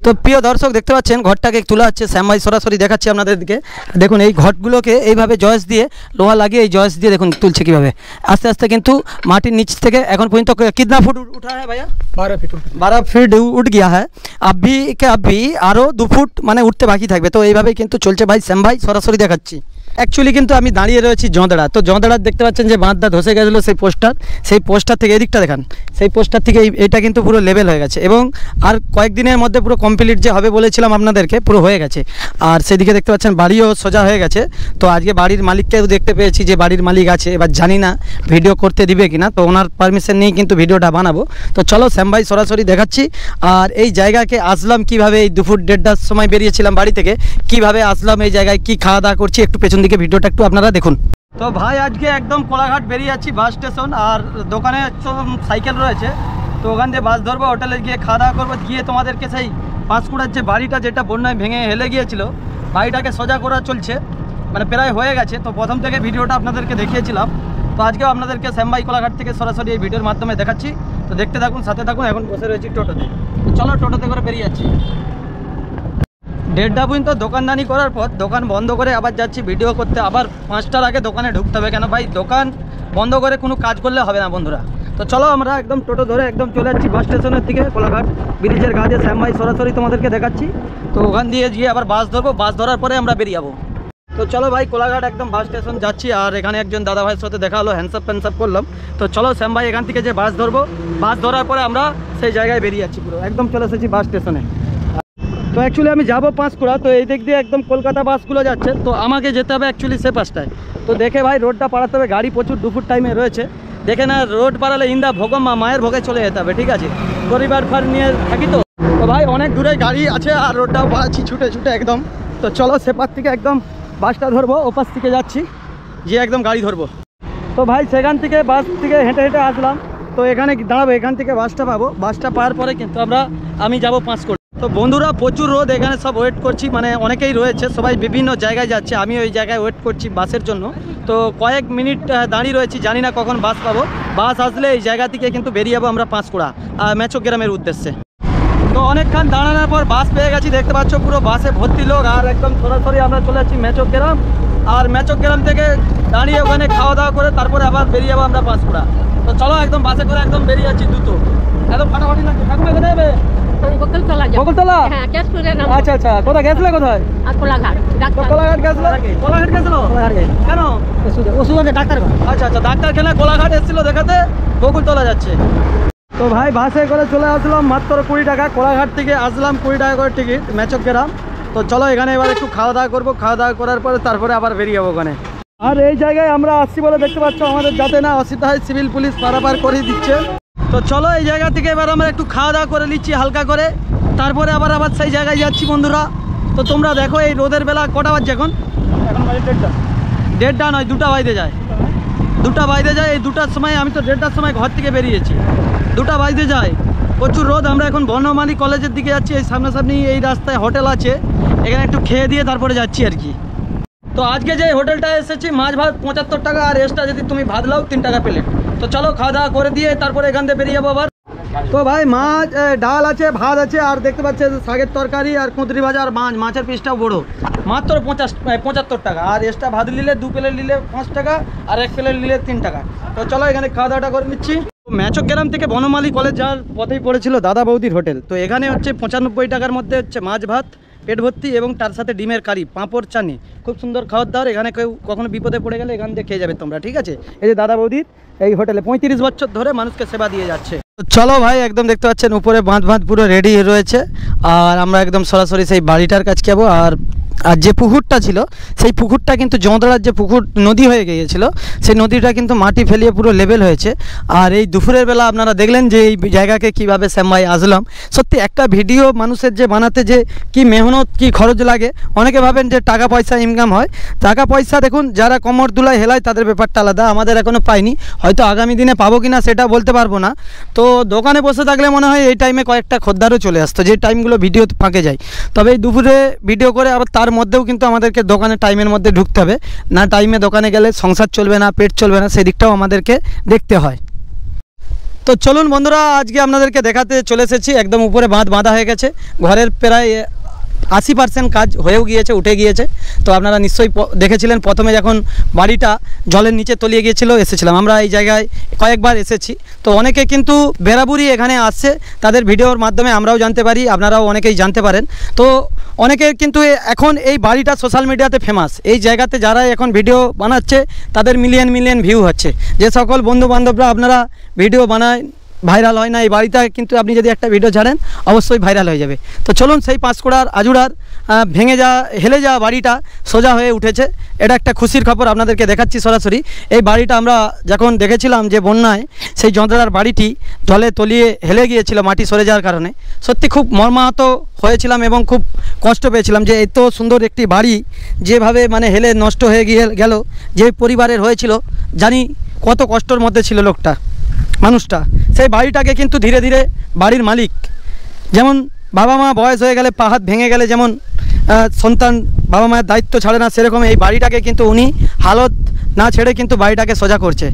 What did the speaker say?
তো প্রিয় দর্শক দেখতে পাচ্ছেন ঘরটাকে তোলা হচ্ছে, শ্যাম ভাই সরাসরি দেখাচ্ছি আপনাদেরকে। দেখুন এই ঘরগুলোকে এইভাবে জয়েস দিয়ে লোহা লাগিয়ে এই জয়েস দিয়ে দেখুন তুলছে কীভাবে আস্তে আস্তে, কিন্তু মাটির নিচ থেকে এখন পর্যন্ত कितना फुट उठा है भैया? 12 फीट उठ गया है। अभी আরও 2 ফুট মানে উঠতে বাকি থাকবে। তো এইভাবেই কিন্তু চলছে ভাই, শ্যাম ভাই সরাসরি দেখাচ্ছি। অ্যাকচুয়ালি কিন্তু আমি দাঁড়িয়ে রয়েছি জঁদড়া, তো জঁদড়া দেখতে পাচ্ছেন যে বাঁধটা ধসে গেছিলো সেই পোস্টার থেকে এদিকটা দেখান, সেই পোস্টার থেকে এটা কিন্তু পুরো লেভেল হয়ে গেছে এবং আর কয়েকদিনের মধ্যে পুরো কমপ্লিট যে হবে বলেছিলাম আপনাদেরকে, পুরো হয়ে গেছে। আর সেদিকে দেখতে পাচ্ছেন বাড়িও সোজা হয়ে গেছে। তো আজকে বাড়ির মালিককেও দেখতে পেয়েছি যে বাড়ির মালিক আছে, এবার জানি না ভিডিও করতে দিবে কিনা, তো ওনার পারমিশন নিয়ে কিন্তু ভিডিওটা বানাবো। তো চলো শ্যাম ভাই সরাসরি দেখাচ্ছি। আর এই জায়গাকে আসলাম কিভাবে, এই 2 ফুট 1.5টার সময় বেরিয়েছিলাম বাড়ি থেকে, কিভাবে আসলাম এই জায়গায়, কি খাওয়া দাওয়া করছি, একটু পেছন দিকে ভিডিওটা একটু আপনারা দেখুন। তো ভাই আজকে একদম কোলাঘাট বেরিয়ে যাচ্ছি বাস স্টেশন, আর দোকানে সাইকেল রয়েছে, তো ওখান দিয়ে বাস ধরবো, হোটেলে গিয়ে খাওয়া দাওয়া করবো, গিয়ে তোমাদেরকে সেই পাঁশকুড়ার যে বাড়িটা যেটা বন্যায় ভেঙে হেলে গিয়েছিল, বাড়িটাকে সোজা করা চলছে, মানে প্রায় হয়ে গেছে। তো প্রথম থেকে ভিডিওটা আপনাদেরকে দেখিয়েছিলাম, তো আজকেও আপনাদেরকে শ্যাম ভাই কোলাঘাট থেকে সরাসরি এই ভিডিওর মাধ্যমে দেখাচ্ছি। তো দেখতে থাকুন, সাথে থাকুন। এখন বসে রয়েছি টোটোতে, তো চলো টোটোতে করে বেরিয়ে যাচ্ছি। 1.5টা পর্যন্ত দোকানদানি করার পর দোকান বন্ধ করে আবার যাচ্ছি ভিডিও করতে। আবার 5টার আগে দোকানে ঢুকতে হবে, কেন ভাই দোকান বন্ধ করে কোনো কাজ করলে হবে না বন্ধুরা। তো চলো আমরা একদম টোটো ধরে একদম চলে যাচ্ছি বাস স্টেশনের দিকে, কোলাঘাট ব্রিজের গা দিয়ে শ্যাম ভাই সরাসরি তোমাদেরকে দেখাচ্ছি। তো ওখান দিয়ে গিয়ে আবার বাস ধরবো, বাস ধরার পরে আমরা বেরিয়ে যাবো। তো চলো ভাই কোলাঘাট একদম বাস স্টেশন যাচ্ছি, আর এখানে একজন দাদা ভাইয়ের সাথে দেখা হলো, হ্যান্ডসাপ করলাম। তো চলো শ্যাম ভাই এখান থেকে যে বাস ধরবো, বাস ধরার পরে আমরা সেই জায়গায় বেরিয়ে যাচ্ছি, পুরো একদম চলে এসেছি বাস স্টেশনে। তো অ্যাকচুয়ালি আমি যাবো পাঁশকুড়া, তো এই দিক দিয়ে একদম কলকাতা বাসগুলো যাচ্ছে, তো আমাকে যেতে হবে অ্যাকচুয়ালি সে পাশটায়। তো দেখে ভাই রোডটা পাড়াতে হবে, গাড়ি প্রচুর 2 ফুট টাইমে রয়েছে, দেখে না রোড পাড়ালে ইন্দা ভোগম মায়ের ভোগে চলে যেতে হবে, ঠিক আছে, পরিবার ফার নিয়ে থাকি। তো ভাই অনেক দূরে গাড়ি আছে আর রোডটাও পাড়াচ্ছি ছুটে একদম। তো চলো সেপার থেকে একদম বাসটা ধরবো, ওপাশ থেকে যাচ্ছি, যে একদম গাড়ি ধরবো। তো ভাই সেখান থেকে বাস থেকে হেঁটে আসলাম, তো এখানে দাঁড়াবো, এখান থেকে বাসটা পাবো, বাসটা পাওয়ার পরে কিন্তু আমি যাবো পাঁশকুড়া। তো বন্ধুরা প্রচুর রোদ, এখানে সব ওয়েট করছি, মানে অনেকেই রয়েছে, সবাই বিভিন্ন জায়গায় যাচ্ছে, আমি ওই জায়গায় ওয়েট করছি বাসের জন্য। তো কয়েক মিনিট দাঁড়িয়ে রয়েছি, জানি না কখন বাস পাবো। বাস আসলে এই জায়গা থেকে কিন্তু বেরিয়ে যাবো আমরা পাঁশকুড়া মেচক গ্রামের উদ্দেশ্যে। তো অনেকক্ষণ দাঁড়ানোর পর বাস পেয়ে গেছি, দেখতে পাচ্ছ পুরো বাসে ভর্তি লোক, আর একদম সরাসরি আমরা চলে যাচ্ছি মেচক গ্রাম। আর মেচক গ্রাম থেকে দাঁড়িয়ে ওখানে খাওয়া দাওয়া করে তারপরে আবার বেরিয়ে যাবো আমরা পাঁশকুড়া। তো চলো একদম বাসে করে একদম বেরিয়ে যাচ্ছি দ্রুত, একদম ফাটাফাটি লাগছে। ঠাকুমা কোথায় যাবে? বকুলতলা। আচ্ছা আচ্ছা, কোথায় গেছিলে? কোথায়? কোলাঘাট গেছিল। কেন? ডাক্তার। আচ্ছা আচ্ছা, ডাক্তারখানা কোলাঘাট এসেছিল দেখাতে, বকুলতলা যাচ্ছে। তো ভাই বাসে করে চলে আসলাম, মাত্র 20 টাকা, কোলাঘাট থেকে আসলাম 20 টাকা করে টিকিট মেচক গ্রাম। তো চলো এখানে এবার একটু খাওয়া দাওয়া করবো, খাওয়া দাওয়া করার পরে তারপরে আবার বেরিয়ে যাবো ওখানে। আর এই জায়গায় আমরা আসছি বলে দেখতে পাচ্ছ আমাদের যাতে না অসুবিধা হয়, সিভিল পুলিশ পারাপার করে দিচ্ছে। তো চলো এই জায়গা থেকে এবার আমরা একটু খাওয়া দাওয়া করে নিচ্ছি হালকা করে, তারপরে আবার সেই জায়গায় যাচ্ছি বন্ধুরা। তো তোমরা দেখো এই রোদের বেলা কটা বাজছে এখন বাজে 1.5টা নয় 2টা বাজতে যায়, 2টা বাজতে যায়। এই 2টার সময় আমি তো 1.5টার সময় ঘর থেকে বেরিয়েছি, 2টা বাজতে যায়, প্রচুর রোদ। আমরা এখন বনমালী কলেজের দিকে যাচ্ছি, এই সামনাসামনি এই রাস্তায় হোটেল আছে, এখানে একটু খেয়ে দিয়ে তারপরে যাচ্ছি আর কি। তো আজকে যে হোটেলটা এসেছি মাছ ভাত 75 টাকা, আর এক্সট্রা যদি তুমি ভাত লাও 3 টাকা প্লেট। তো চলো খাওয়া দাওয়া করে দিয়ে তারপরে এখান থেকে বেরিয়ে যাবো আবার। তো ভাই মাছ ডাল আছে, ভাত আছে, আর দেখতে পাচ্ছেন শাকের তরকারি আর কুঁদরি ভাজা, আর মাছের পিসটাও বড়, মাত্র 75 টাকা। আর এক্সট্রা ভাত নিলে 2 প্লেট নিলে 5 টাকা, আর 1 প্লেট নিলে 3 টাকা। তো চলো এখানে খাওয়া দাওয়াটা করে নিচ্ছি। মেচক গ্রাম থেকে বনমালী কলেজ যাওয়ার পথেই পড়েছিল দাদা বৌদির হোটেল। তো এখানে হচ্ছে 95 টাকার মধ্যে হচ্ছে মাছ ভাত পেট ভর্তি, এবং তার সাথে ডিমের কারি, পাঁপড়, চাটনি, খুব সুন্দর খাওয়ার দাওয়ার। এখানে কেউ কখনো বিপদে পড়ে গেলে এখান থেকে খেয়ে যাবে তোমরা, ঠিক আছে। এই যে দাদা বৌদির এই হোটেলে 35 বছর ধরে মানুষকে সেবা দিয়ে যাচ্ছে। চলো ভাই একদম দেখতে পাচ্ছেন উপরে বাঁধ পুরো রেডি রয়েছে, আর আমরা একদম সরাসরি সেই বাড়িটার কাছে যাবো। আর যে পুকুরটা ছিল সেই পুকুরটা কিন্তু জঁদড়ার যে পুকুর নদী হয়ে গিয়েছিল, সেই নদীটা কিন্তু মাটি ফেলিয়ে পুরো লেভেল হয়েছে। আর এই দুপুরের বেলা আপনারা দেখলেন যে এই জায়গাকে কীভাবে শ্যাম ভাই আসলাম। সত্যি একটা ভিডিও মানুষের যে বানাতে যে কি মেহনত কি খরচ লাগে, অনেকে ভাবেন যে টাকা পয়সা ইনকাম হয়, টাকা পয়সা দেখুন যারা কমর দুলায় হেলায় তাদের ব্যাপারটা আলাদা, আমাদের এখনও পাইনি, হয়তো আগামী দিনে পাবো কিনা সেটা বলতে পারবো না। তো দোকানে বসে থাকলে মনে হয় এই টাইমে কয়েকটা খদ্দারও চলে আসতো, যে টাইমগুলো ভিডিও ফাঁকে যায়। তবে এই দুপুরে ভিডিও করে আবার তার মধ্যেও কিন্তু আমাদেরকে দোকানে টাইমের মধ্যে ঢুকতে হবে, না টাইমে দোকানে গেলে সংসার চলবে না, পেট চলবে না, সেদিকটাও আমাদেরকে দেখতে হয়। তো চলুন বন্ধুরা, আজকে আপনাদেরকে দেখাতে চলে এসেছি, একদম উপরে বাঁধ বাঁধা হয়ে গেছে, ঘরের প্রায় 80% কাজ হয়েও গিয়েছে, উঠে গিয়েছে। তো আপনারা নিশ্চয়ই দেখেছিলেন প্রথমে যখন বাড়িটা জলের নিচে তলিয়ে গিয়েছিল, এসেছিলাম আমরা এই জায়গায় কয়েকবার এসেছি। তো অনেকে কিন্তু বেরাবুরি এখানে আসছে, তাদের ভিডিওর মাধ্যমে আমরাও জানতে পারি, আপনারাও অনেকেই জানতে পারেন। তো অনেকে কিন্তু এখন এই বাড়িটা সোশ্যাল মিডিয়াতে ফেমাস, এই জায়গাতে যারা এখন ভিডিও বানাচ্ছে তাদের মিলিয়ন মিলিয়ন ভিউ হচ্ছে। যে সকল বন্ধু বান্ধবরা আপনারা ভিডিও বানায়, ভাইরাল হয় না, এই বাড়িটা কিন্তু আপনি যদি একটা ভিডিও ছাড়েন অবশ্যই ভাইরাল হয়ে যাবে। তো চলুন, সেই পাঁশকুড়ার আজুড়ার ভেঙে যাওয়া হেলে যাওয়া বাড়িটা সোজা হয়ে উঠেছে, এটা একটা খুশির খবর আপনাদেরকে দেখাচ্ছি সরাসরি। এই বাড়িটা আমরা যখন দেখেছিলাম যে বন্যায় সেই যন্ত্রণার বাড়িটি জলে তলিয়ে হেলে গিয়েছিল মাটি সরে যাওয়ার কারণে, সত্যি খুব মর্মাহত হয়েছিলাম এবং খুব কষ্ট পেয়েছিলাম যে এত সুন্দর একটি বাড়ি যেভাবে মানে হেলে নষ্ট হয়ে গেল। যে পরিবারের হয়েছিল জানি কত কষ্টর মধ্যে ছিল লোকটা, মানুষটা। সেই বাড়িটাকে কিন্তু ধীরে ধীরে বাড়ির মালিক, যেমন বাবা মা বয়স হয়ে গেলে, পা হাত ভেঙে গেলে যেমন সন্তান বাবা মায়ের দায়িত্ব ছাড়ে না, সেরকম এই বাড়িটাকে কিন্তু উনি হালত না ছেড়ে কিন্তু বাড়িটাকে সোজা করছে।